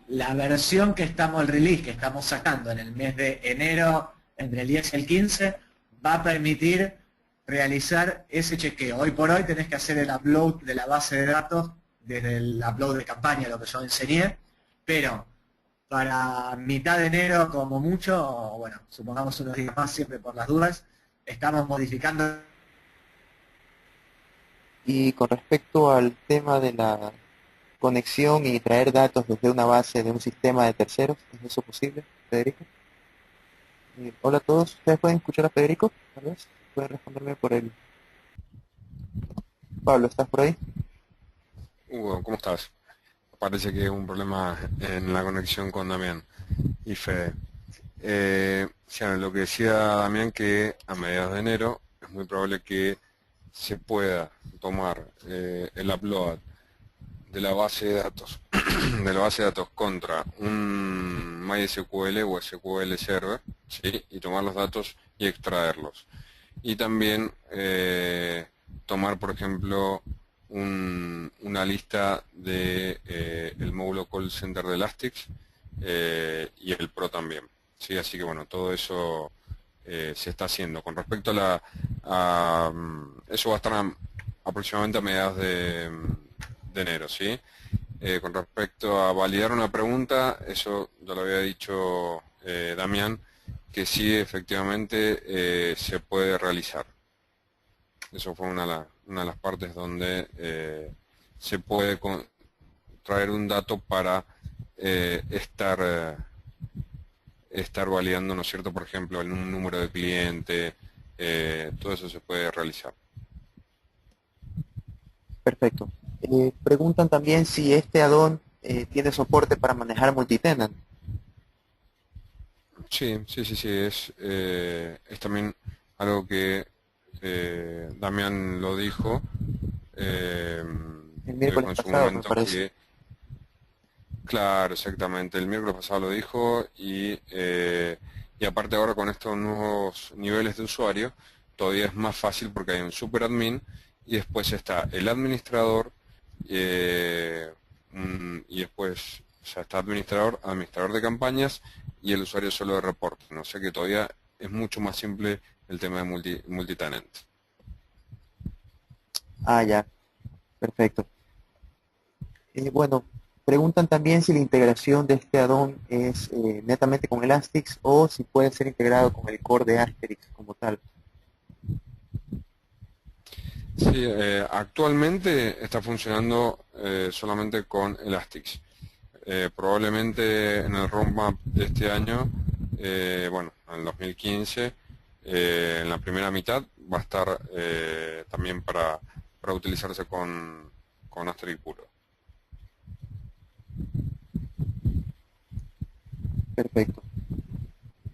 [SPEAKER 2] la versión el release que estamos sacando en el mes de enero, entre el 10 y el 15, va a permitir realizar ese chequeo. Hoy por hoy tenés que hacer el upload de la base de datos desde el upload de campaña, lo que yo enseñé, pero para mitad de enero como mucho, o bueno, supongamos unos días más siempre por las dudas, estamos modificando.
[SPEAKER 4] Y con respecto al tema de la conexión y traer datos desde una base de un sistema de terceros, ¿es eso posible, Federico? Hola a todos, ¿ustedes pueden escuchar a Federico? Tal vez pueden responderme por él. Pablo, ¿estás por ahí?
[SPEAKER 5] Hugo, ¿cómo estás? Parece que hay un problema en la conexión con Damián y Fede. Lo que decía Damián, que a mediados de enero es muy probable que se pueda tomar el upload de la base de datos contra un MySQL o SQL Server, ¿sí? Y tomar los datos y extraerlos. Y también tomar, por ejemplo, una lista de el módulo Call Center de Elastic y el Pro también, ¿sí? Así que bueno, todo eso se está haciendo. Con respecto a eso va a estar aproximadamente a mediados de enero, ¿sí? Con respecto a validar una pregunta, eso ya lo había dicho Damián, que sí efectivamente se puede realizar. Eso fue una de las partes donde se puede traer un dato para estar validando, ¿no es cierto? Por ejemplo, un número de cliente, todo eso se puede realizar.
[SPEAKER 4] Perfecto. Preguntan también si este add-on tiene soporte para manejar multitenant.
[SPEAKER 5] Sí, es también algo que Damián lo dijo
[SPEAKER 4] El miércoles
[SPEAKER 5] en su
[SPEAKER 4] pasado, me
[SPEAKER 5] momento,
[SPEAKER 4] parece.
[SPEAKER 5] claro, exactamente, el miércoles pasado lo dijo y aparte ahora con estos nuevos niveles de usuario todavía es más fácil porque hay un superadmin y después está el administrador y después está administrador de campañas y el usuario solo de reporte. O sea que todavía es mucho más simple el tema de multitenant.
[SPEAKER 4] Ah, ya. Perfecto. Bueno, Preguntan también si la integración de este add-on es netamente con Elastics o si puede ser integrado con el core de Asterix como tal.
[SPEAKER 5] Sí, actualmente está funcionando solamente con Elastics. Probablemente en el roadmap de este año, bueno, en el 2015, en la primera mitad va a estar también para utilizarse con Asterix puro.
[SPEAKER 4] Perfecto.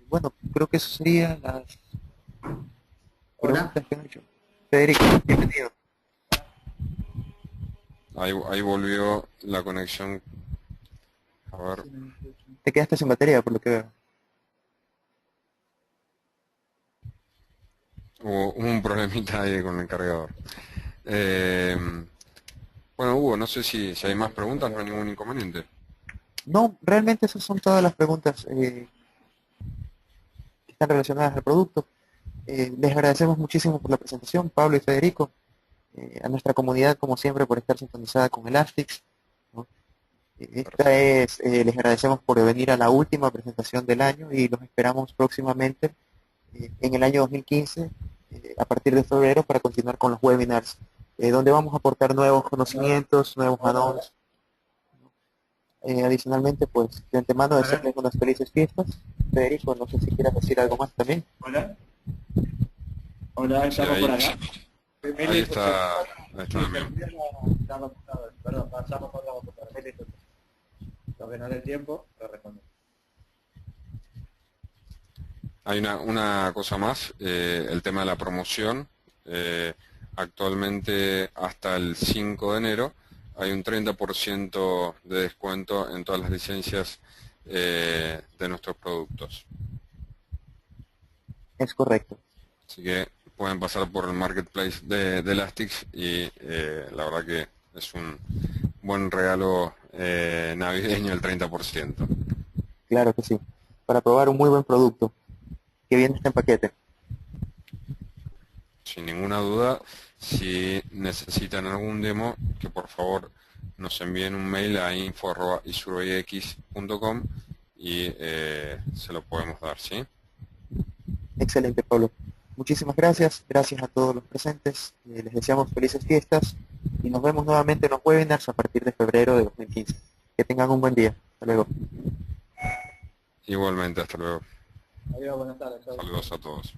[SPEAKER 4] Bueno, creo que eso serían las
[SPEAKER 2] Hola.
[SPEAKER 4] preguntas que han hecho. Federico, bienvenido.
[SPEAKER 5] Ahí volvió la conexión. A ver,
[SPEAKER 4] Te quedaste sin batería, por lo que veo.
[SPEAKER 5] hubo un problemita ahí con el cargador. Eh, bueno, Hugo, no sé si hay más preguntas, no hay ningún inconveniente.
[SPEAKER 4] No, realmente esas son todas las preguntas que están relacionadas al producto. Les agradecemos muchísimo por la presentación, Pablo y Federico, a nuestra comunidad, como siempre, por estar sintonizada con Elastics, ¿no? Les agradecemos por venir a la última presentación del año y los esperamos próximamente en el año 2015, a partir de febrero, para continuar con los webinars, donde vamos a aportar nuevos conocimientos, nuevos add-ons. Adicionalmente, pues, de antemano desearles unas felices fiestas. Federico, no sé si quieras decir algo más también.
[SPEAKER 2] Hola. Hola,
[SPEAKER 5] Sí,
[SPEAKER 2] estamos por acá.
[SPEAKER 5] ahí está también.
[SPEAKER 2] Perdón, pasamos por la computadora. Lo que no dé tiempo, lo respondo.
[SPEAKER 5] Hay una cosa más, el tema de la promoción. Actualmente hasta el 5 de enero hay un 30% de descuento en todas las licencias de nuestros productos.
[SPEAKER 4] Es correcto.
[SPEAKER 5] Así que pueden pasar por el marketplace de Elastics y la verdad que es un buen regalo navideño el 30%.
[SPEAKER 4] Claro que sí. Para probar un muy buen producto que viene este en paquete.
[SPEAKER 5] Sin ninguna duda, si necesitan algún demo, que por favor nos envíen un mail a info@isuroix.com y se lo podemos dar, ¿sí?
[SPEAKER 4] Excelente, Pablo. Muchísimas gracias. Gracias a todos los presentes. Les deseamos felices fiestas y nos vemos nuevamente en los webinars a partir de febrero de 2015. Que tengan un buen día. Hasta luego.
[SPEAKER 5] Igualmente, hasta luego.
[SPEAKER 2] Adiós, buenas tardes.
[SPEAKER 5] Saludos a todos.